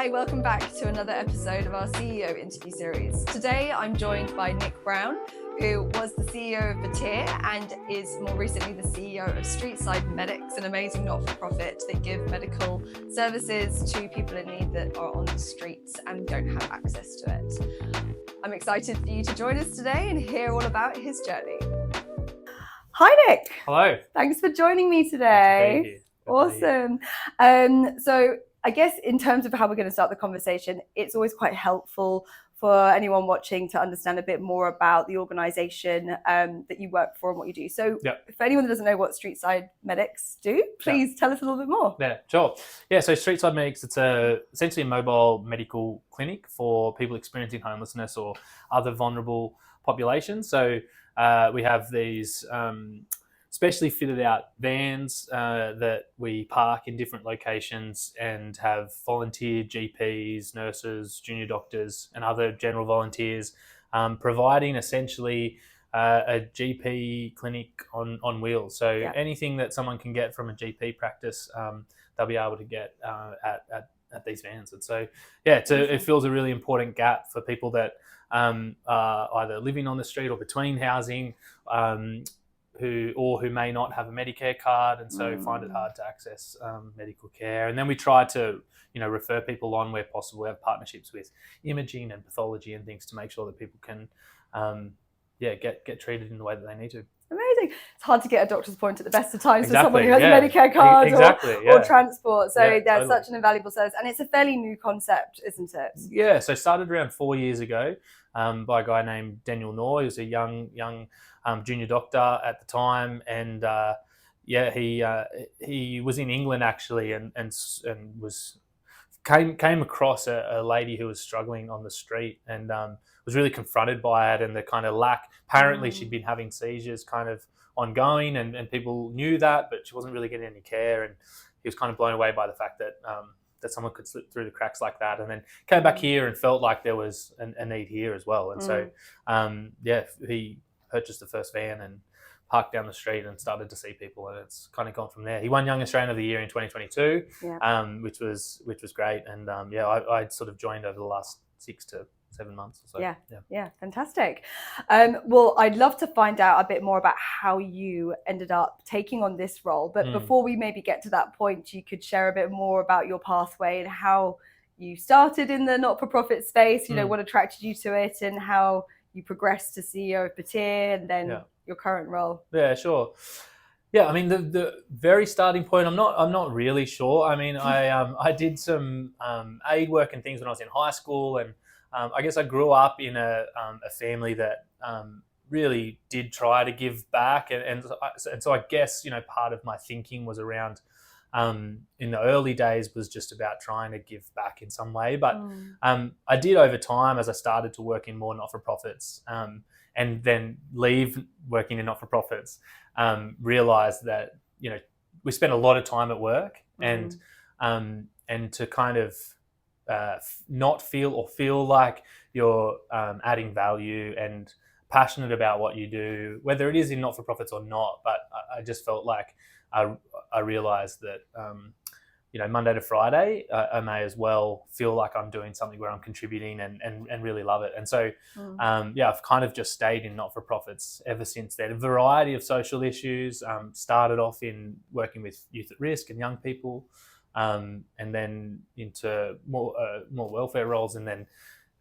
Hi, welcome back to another episode of our CEO interview series. Today I'm joined by Nick Brown, who was the CEO of Batyr and is more recently the CEO of Streetside Medics, an amazing not-for-profit that give medical services to people in need that are on the streets and don't have access to it. I'm excited for you to join us today and hear all about his journey. Hi, Nick. Hello. Thanks for joining me today. Awesome. So I guess in terms of how we're going to start the conversation, it's always quite helpful for anyone watching to understand a bit more about the organisation that you work for and what you do. So if anyone that doesn't know what Streetside Medics do, please tell us a little bit more. Yeah, sure. Yeah, so Streetside Medics, it's essentially a mobile medical clinic for people experiencing homelessness or other vulnerable populations. So we have these specially fitted out vans that we park in different locations and have volunteer GPs, nurses, junior doctors and other general volunteers providing essentially a GP clinic on wheels. So anything that someone can get from a GP practice, they'll be able to get at these vans. And so, it fills a really important gap for people that are either living on the street or between housing, who may not have a Medicare card and so find it hard to access medical care. And then we try to, refer people on where possible. We have partnerships with imaging and pathology and things to make sure that people can, get treated in the way that they need to. Amazing. It's hard to get a doctor's appointment at the best of times for someone who has a Medicare card or transport. So that's such an invaluable service. And it's a fairly new concept, isn't it? Yeah, so started around 4 years ago by a guy named Daniel Noor. He was a young junior doctor at the time. And he was in England actually and came across a lady who was struggling on the street and was really confronted by it and the kind of lack. Apparently she'd been having seizures kind of ongoing and people knew that, but she wasn't really getting any care. And he was kind of blown away by the fact that that someone could slip through the cracks like that, and then came back here and felt like there was a need here as well. And so, he purchased the first van and parked down the street and started to see people, and it's kind of gone from there. He won Young Australian of the Year in 2022, which was great. And I sort of joined over the last 6 to 7 months or so. Yeah, fantastic. Well, I'd love to find out a bit more about how you ended up taking on this role. But before we maybe get to that point, you could share a bit more about your pathway and how you started in the not-for-profit space, what attracted you to it and how you progressed to CEO of Batyr and then your current role. Yeah, sure. Yeah, I mean the very starting point, I'm not really sure. I mean, I did some aid work and things when I was in high school, and I guess I grew up in a family that really did try to give back, and so I guess part of my thinking was around in the early days was just about trying to give back in some way. But I did over time as I started to work in more not-for-profits and then leave working in not-for-profits, realised that we spend a lot of time at work and to kind of not feel like you're adding value and passionate about what you do, whether it is in not-for-profits or not. But I just felt like I realised that Monday to Friday I may as well feel like I'm doing something where I'm contributing and really love it. And so I've kind of just stayed in not-for-profits ever since then. A variety of social issues, started off in working with youth at risk and young people, and then into more welfare roles, and then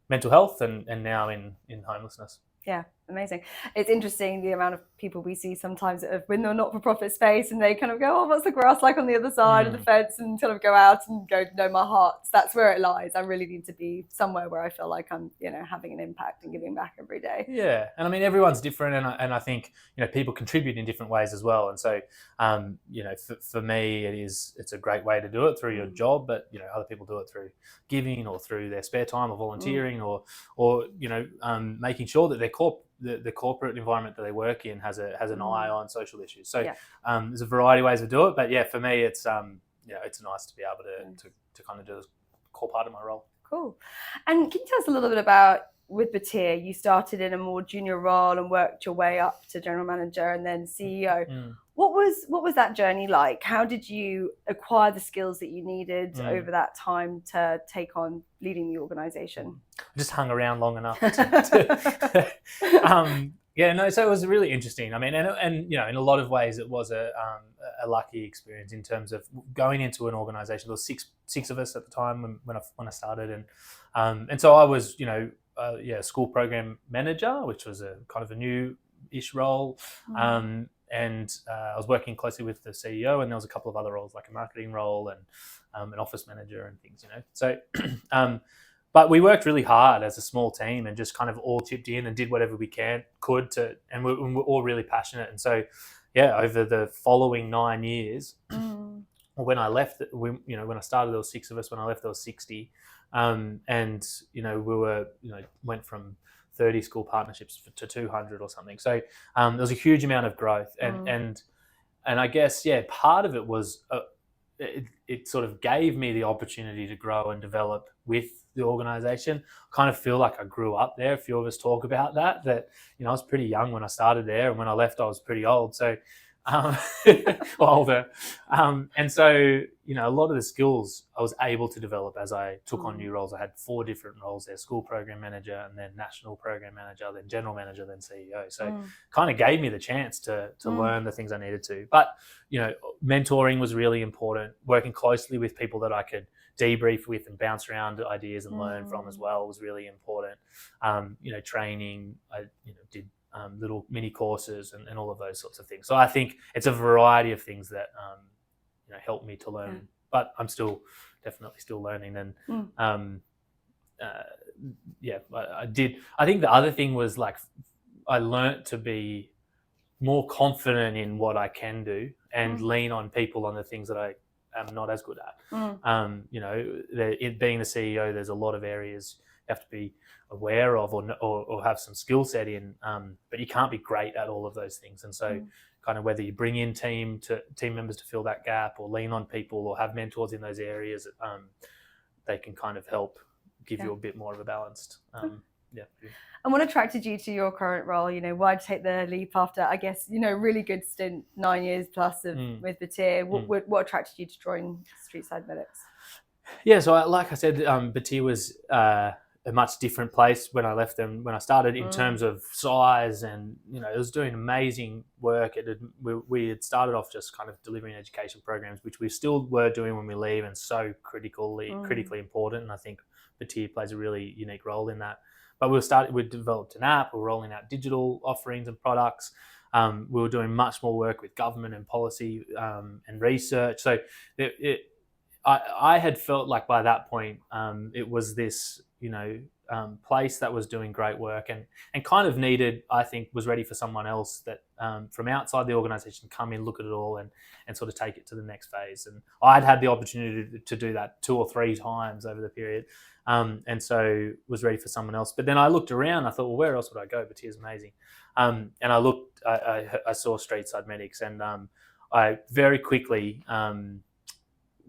mental health, and now in homelessness. Yeah, amazing. It's interesting the amount of people we see sometimes that have been in the not-for-profit space and they kind of go, oh, what's the grass like on the other side of the fence, and kind of go out and go, no, my heart, that's where it lies. I really need to be somewhere where I feel like I'm, having an impact and giving back every day. Yeah, and I mean, everyone's different, and I think, people contribute in different ways as well. And so, for me, it's a great way to do it through your job, but, other people do it through giving or through their spare time or volunteering or making sure that the corporate environment that they work in has an eye on social issues. So there's a variety of ways to do it, but for me it's it's nice to be able to kind of do this core part of my role. Cool. And can you tell us a little bit about with Batyr, you started in a more junior role and worked your way up to general manager and then CEO. What was that journey like? How did you acquire the skills that you needed over that time to take on leading the organization? I just hung around long enough. So it was really interesting. I mean, and in a lot of ways, it was a lucky experience in terms of going into an organization. There was six of us at the time when I started, and so I was school program manager, which was a kind of a new-ish role. And I was working closely with the CEO, and there was a couple of other roles like a marketing role and an office manager and things, So, but we worked really hard as a small team and just kind of all chipped in and did whatever we could to, and we're all really passionate. And so, over the following 9 years, when I left, when I started, there was 6 of us. When I left, there was 60, and we were, went from 30 school partnerships to 200 or something. So there was a huge amount of growth, and I guess part of it was it sort of gave me the opportunity to grow and develop with the organisation. I kind of feel like I grew up there. A few of us talk about that I was pretty young when I started there, and when I left, I was pretty old. So older. And so, a lot of the skills I was able to develop as I took on new roles. I had 4 different roles there: school program manager, and then national program manager, then general manager, then CEO. So kind of gave me the chance to learn the things I needed to. But, mentoring was really important. Working closely with people that I could debrief with and bounce around ideas and learn from as well was really important. Training, I did little mini courses and all of those sorts of things. So I think it's a variety of things that helped me to learn, but I'm definitely still learning. And I did. I think the other thing was I learnt to be more confident in what I can do and lean on people on the things that I am not as good at. Being the CEO, there's a lot of areas you have to be aware of or have some skill set in, but you can't be great at all of those things. And so kind of whether you bring in team members to fill that gap, or lean on people, or have mentors in those areas, they can kind of help give you a bit more of a balanced And what attracted you to your current role? Why take the leap after, I guess, really good stint, 9 years plus with Batyr? What attracted you to join Streetside Medics? So like I said, Batyr was a much different place when I left them, when I started, in terms of size, and it was doing amazing work. We had started off just kind of delivering education programs, which we still were doing when we leave, and so critically important. And I think Batyr plays a really unique role in that. But we developed an app. We were rolling out digital offerings and products. We were doing much more work with government and policy and research. So I had felt like by that point it was this place that was doing great work and kind of needed, I think, was ready for someone else that from outside the organisation to come in, look at it all, and sort of take it to the next phase. And I'd had the opportunity to do that 2 or 3 times over the period, and so was ready for someone else. But then I looked around. I thought, well, where else would I go? Batyr is amazing. And I looked. I saw Streetside Medics, and I very quickly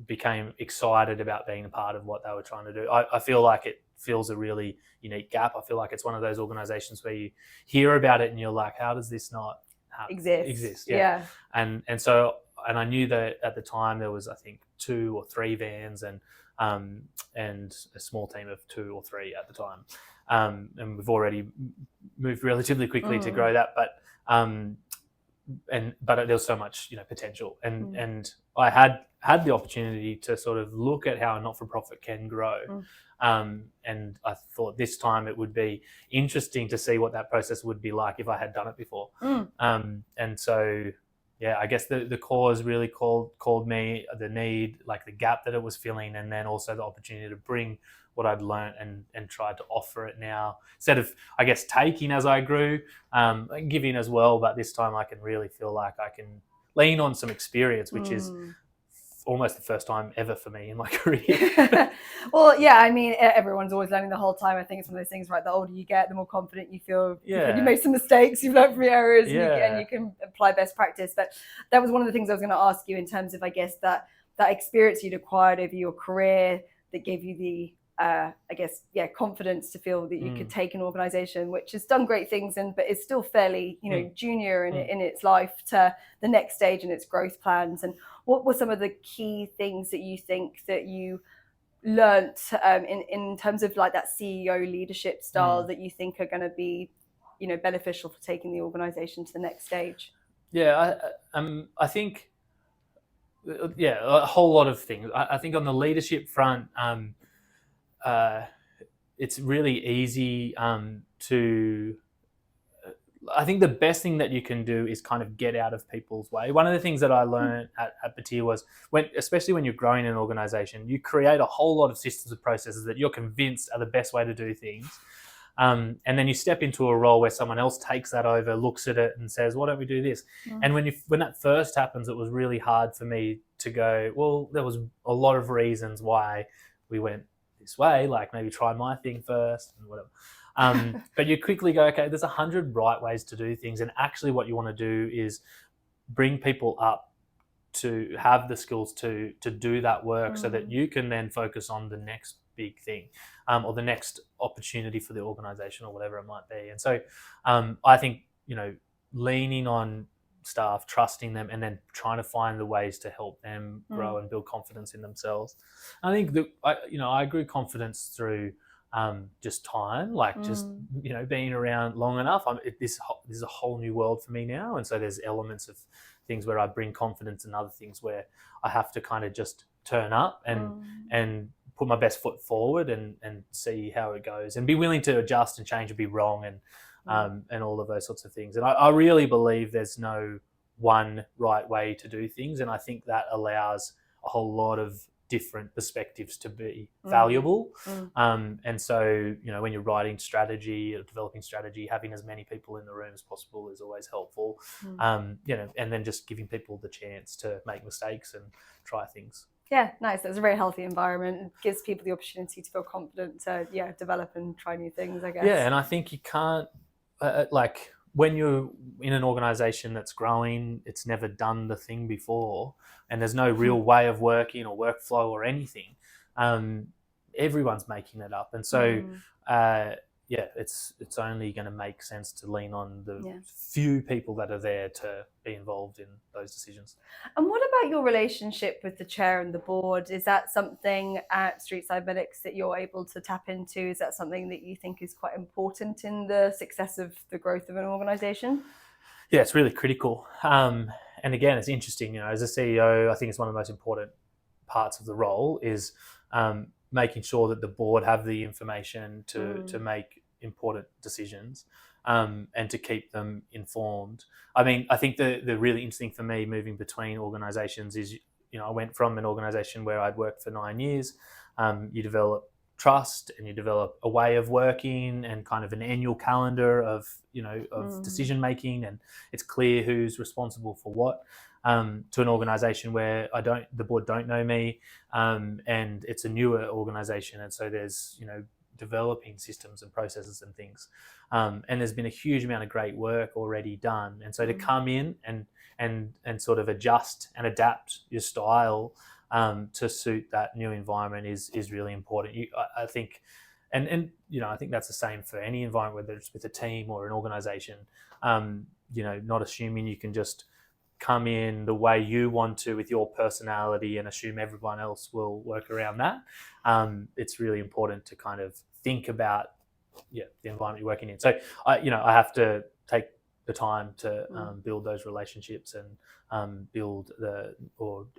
became excited about being a part of what they were trying to do. I feel like it fills a really unique gap. I feel like it's one of those organizations where you hear about it and you're like, how does this not exist? Yeah. And I knew that at the time there was, I think, 2 or 3 vans and a small team of 2 or 3 at the time. And we've already moved relatively quickly to grow that, but there was so much potential, and I had the opportunity to sort of look at how a not-for-profit can grow, and I thought this time it would be interesting to see what that process would be like if I had done it before. And so I guess the cause really called me, the need, like the gap that it was filling, and then also the opportunity to bring what I'd learned and tried to offer it now, instead of, I guess, taking as I grew, giving as well. But this time I can really feel like I can lean on some experience, which is almost the first time ever for me in my career. Well, yeah, I mean, everyone's always learning the whole time. I think it's one of those things, right? The older you get, the more confident you feel. Yeah. You made some mistakes, you've learned from your errors, Yeah. and you can apply best practice. But that was one of the things I was going to ask you in terms of, I guess, that experience you'd acquired over your career that gave you the confidence to feel that you could take an organization which has done great things but is still fairly, junior in its life to the next stage in its growth plans? And what were some of the key things that you think that you learnt in terms of like that CEO leadership style that you think are going to be, beneficial for taking the organization to the next stage? Yeah, I think, a whole lot of things. I think on the leadership front, it's really easy to. I think the best thing that you can do is kind of get out of people's way. One of the things that I learned at Batyr was especially when you're growing an organization, you create a whole lot of systems and processes that you're convinced are the best way to do things. And then you step into a role where someone else takes that over, looks at it and says, why don't we do this? And when that first happens, it was really hard for me to go, well, there was a lot of reasons why we went this way, like maybe try my thing first and whatever. But you quickly go, okay, there's 100 right ways to do things. And actually what you want to do is bring people up to have the skills to do that work so that you can then focus on the next big thing or the next opportunity for the organization or whatever it might be. And so I think, leaning on staff, trusting them, and then trying to find the ways to help them grow and build confidence in themselves. I think that I grew confidence through just time, like just being around long enough. This is a whole new world for me now, and so there's elements of things where I bring confidence and other things where I have to kind of just turn up and put my best foot forward and see how it goes and be willing to adjust and change and be wrong and all of those sorts of things. And I really believe there's no one right way to do things, and I think that allows a whole lot of different perspectives to be valuable. And so, when you're writing strategy or developing strategy, having as many people in the room as possible is always helpful. And then just giving people the chance to make mistakes and try things. Yeah, nice. That's a very healthy environment. It gives people the opportunity to feel confident to develop and try new things, I guess. Yeah, and I think you can't, when you're in an organization that's growing, it's never done the thing before, and there's no real way of working or workflow or anything. Everyone's making it up, and so it's only going to make sense to lean on the few people that are there to be involved in those decisions. And what about your relationship with the chair and the board? Is that something at Streetside Medics that you're able to tap into? Is that something that you think is quite important in the success of the growth of an organization? Yeah, it's really critical. And again, it's interesting, as a CEO, I think it's one of the most important parts of the role is making sure that the board have the information to make important decisions and to keep them informed. I mean, I think the really interesting for me moving between organizations is, I went from an organization where I'd worked for 9 years. You develop trust and you develop a way of working and kind of an annual calendar of decision making, and it's clear who's responsible for what. To an organisation where the board don't know me, and it's a newer organisation, and so there's developing systems and processes and things, and there's been a huge amount of great work already done, and so to come in and sort of adjust and adapt your style to suit that new environment is really important. I think, and I think that's the same for any environment, whether it's with a team or an organisation. Not assuming you can just come in the way you want to with your personality and assume everyone else will work around that. It's really important to kind of think about the environment you're working in. So I have to take the time to build those relationships and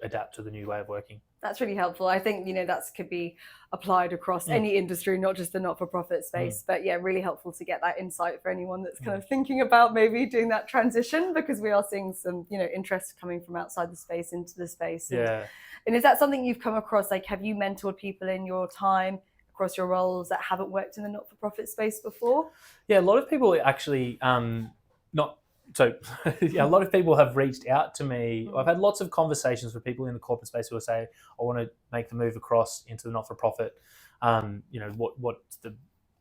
adapt to the new way of working. That's really helpful. I think that could be applied across any industry, not just the not-for-profit space. But really helpful to get that insight for anyone that's kind of thinking about maybe doing that transition, because we are seeing some interest coming from outside the space into the space. And is that something you've come across? Like, have you mentored people in your time across your roles that haven't worked in the not-for-profit space before? Yeah, a lot of people actually a lot of people have reached out to me. I've had lots of conversations with people in the corporate space who will say, I want to make the move across into the not-for-profit. What's the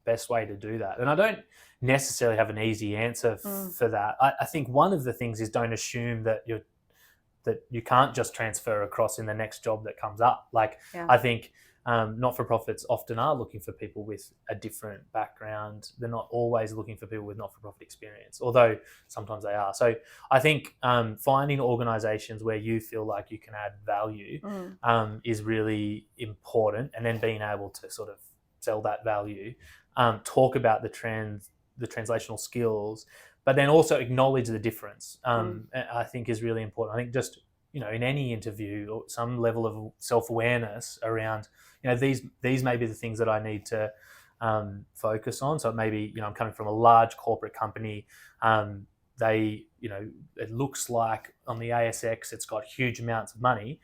best way to do that? And I don't necessarily have an easy answer for that. I think one of the things is don't assume that you can't just transfer across in the next job that comes up. I think not-for-profits often are looking for people with a different background. They're not always looking for people with not-for-profit experience, although sometimes they are. So I think finding organisations where you feel like you can add value is really important, and then being able to sort of sell that value, talk about the translational skills, but then also acknowledge the difference. I think is really important. I think just in any interview, or some level of self-awareness around, these may be the things that I need to focus on. So maybe, I'm coming from a large corporate company. They, it looks like on the ASX, it's got huge amounts of money.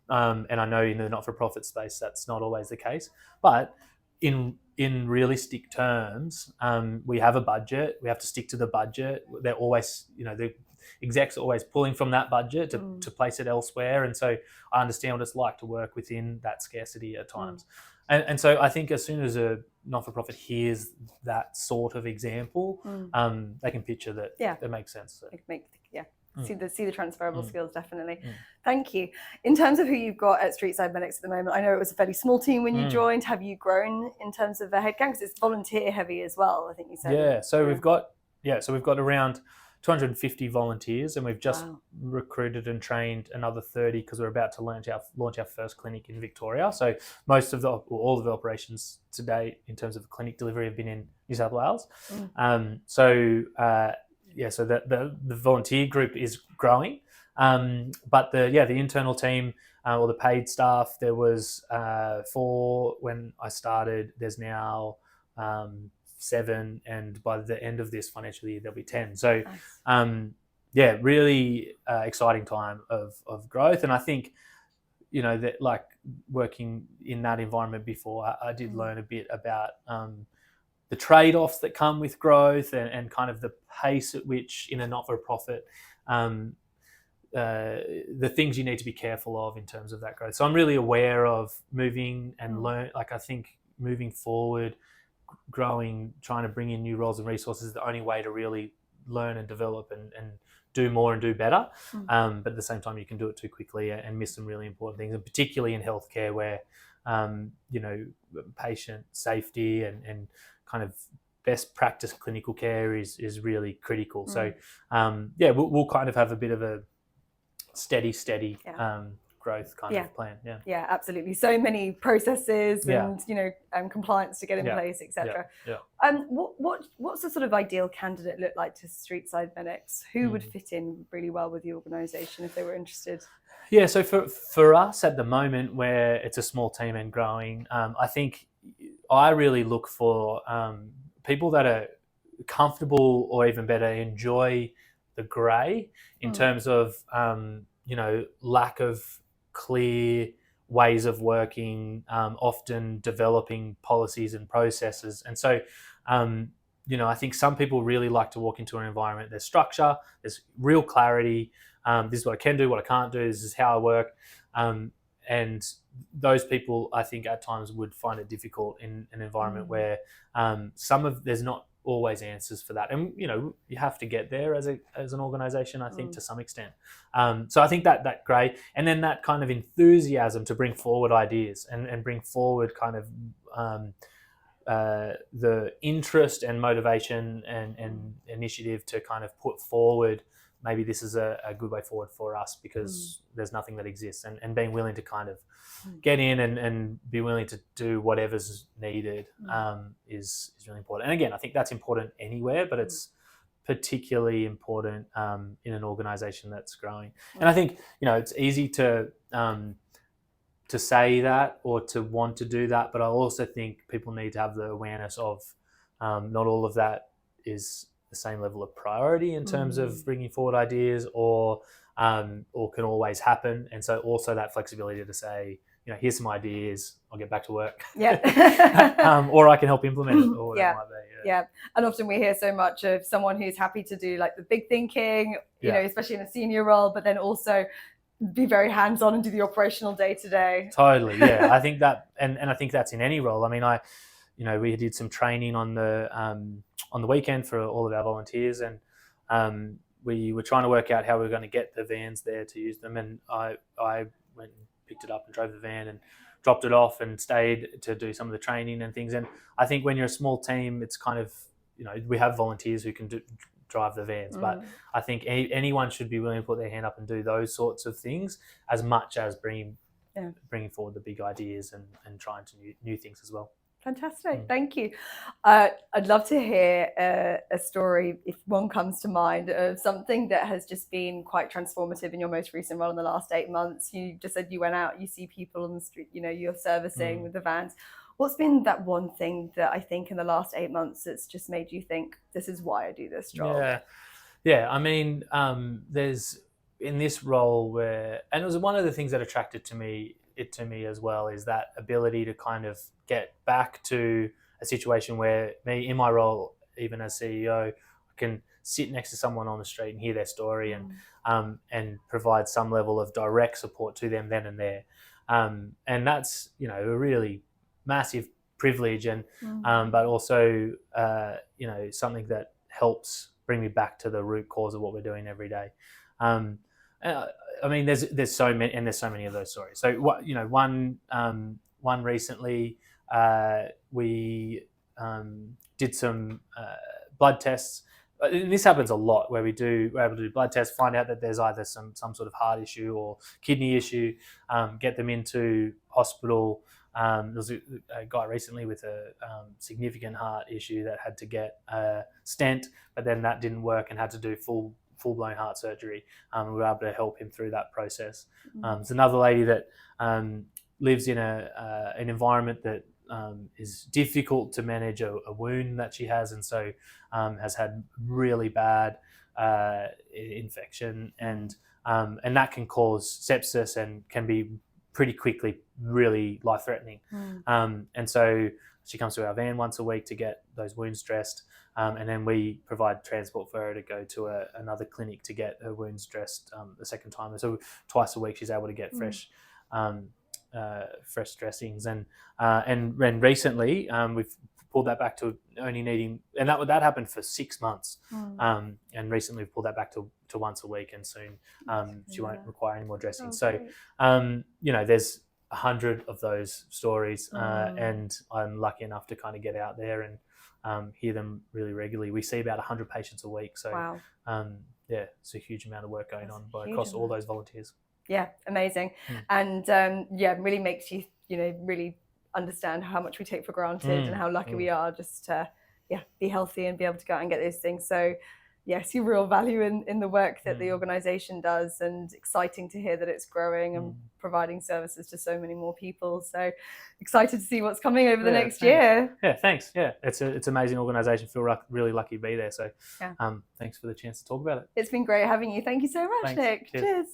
And I know in the not-for-profit space, that's not always the case. But in realistic terms, we have a budget. We have to stick to the budget. They're always, the execs are always pulling from that budget to place it elsewhere. And so I understand what it's like to work within that scarcity at times. And so I think as soon as a not-for-profit hears that sort of example, they can picture that it makes sense. So. See the transferable skills, definitely. Thank you. In terms of who you've got at Streetside Medics at the moment, I know it was a fairly small team when you joined. Have you grown in terms of the headcount? Because it's volunteer heavy as well, I think you said. We've got around 250 volunteers, and we've just recruited and trained another 30 because we're about to launch our first clinic in Victoria. So most of all of the operations to date in terms of clinic delivery have been in New South Wales. So the volunteer group is growing, but the internal team or the paid staff, there was 4 when I started. There's now 7, and by the end of this financial year there'll be 10. So really exciting time of growth. And I think that, like, working in that environment before, I did learn a bit about the trade-offs that come with growth and kind of the pace at which in a not-for-profit, the things you need to be careful of in terms of that growth. So I'm really aware of moving and learn. Like, I think moving forward, growing, trying to bring in new roles and resources is the only way to really learn and develop and do more and do better. But at the same time, you can do it too quickly and miss some really important things, and particularly in healthcare where, patient safety and kind of best practice clinical care is really critical. So, we'll kind of have a bit of a steady growth kind of plan. Yeah, absolutely. So many processes and compliance to get in place, etc. What's the sort of ideal candidate look like to Streetside Medics? Who would fit in really well with the organisation if they were interested? Yeah, so for us at the moment, where it's a small team and growing, I think I really look for people that are comfortable, or even better, enjoy the grey in terms of lack of clear ways of working, often developing policies and processes. And so I think some people really like to walk into an environment, there's structure, there's real clarity, this is what I can do, what I can't do, this is how I work, and those people, I think, at times would find it difficult in an environment where there's not always answers for that, and you have to get there as an organisation, I think, to some extent. So I think that great, and then that kind of enthusiasm to bring forward ideas and bring forward kind of the interest and motivation and initiative to kind of put forward, maybe this is a good way forward for us because there's nothing that exists, and being willing to kind of get in and be willing to do whatever's needed is really important. And again, I think that's important anywhere, but it's particularly important in an organisation that's growing. And I think it's easy to say that or to want to do that, but I also think people need to have the awareness of not all of that is the same level of priority in terms of bringing forward ideas, or can always happen. And so also that flexibility to say, here's some ideas, I'll get back to work. Or I can help implement it, or whatever it might be. Yeah. And often we hear so much of someone who's happy to do like the big thinking, especially in a senior role, but then also be very hands-on and do the operational day-to-day. Totally, yeah. I think that, and I think that's in any role. I mean, we did some training on the weekend for all of our volunteers, and we were trying to work out how we were going to get the vans there to use them. And I went and picked it up and drove the van and dropped it off and stayed to do some of the training and things. And I think when you're a small team, it's kind of, we have volunteers who can drive the vans, but I think anyone should be willing to put their hand up and do those sorts of things as much as bringing forward the big ideas and trying to new things as well. Fantastic. Thank you. I'd love to hear a story, if one comes to mind, of something that has just been quite transformative in your most recent role in the last 8 months. You just said you went out, you see people on the street, you're servicing with the vans. What's been that one thing that I think in the last 8 months that's just made you think, this is why I do this job? Yeah. I mean, there's in this role and it was one of the things that attracted to me as well, is that ability to kind of get back to a situation where me, in my role, even as CEO, I can sit next to someone on the street and hear their story and provide some level of direct support to them then and there. And that's, a really massive privilege and but also something that helps bring me back to the root cause of what we're doing every day. I mean, there's so many of those stories. So one recently, we did some blood tests. And this happens a lot, where we're able to do blood tests, find out that there's either some sort of heart issue or kidney issue, get them into hospital. There was a guy recently with a significant heart issue that had to get a stent, but then that didn't work and had to do full-blown heart surgery. We were able to help him through that process. There's another lady that lives in an environment that is difficult to manage a wound that she has, and so has had really bad infection, and that can cause sepsis and can be pretty quickly really life-threatening. And so she comes to our van once a week to get those wounds dressed, and then we provide transport for her to go to another clinic to get her wounds dressed the second time. So twice a week she's able to get fresh dressings. And recently we've pulled that back to only needing, and that happened for 6 months. And recently we've pulled that back to once a week, and soon she won't require any more dressing. There's 100 of those stories, and I'm lucky enough to kind of get out there and hear them really regularly. We see about 100 patients a week, so it's a huge amount of work going on across all those volunteers. Yeah, amazing. And really makes you really understand how much we take for granted and how lucky we are just to be healthy and be able to go out and get those things. So see real value in the work that the organisation does, and exciting to hear that it's growing and providing services to so many more people. So excited to see what's coming over the next year. Yeah, thanks. Yeah, it's an amazing organisation. Feel really lucky to be there. So thanks for the chance to talk about it. It's been great having you. Thanks. Thank you so much, Nick. Cheers.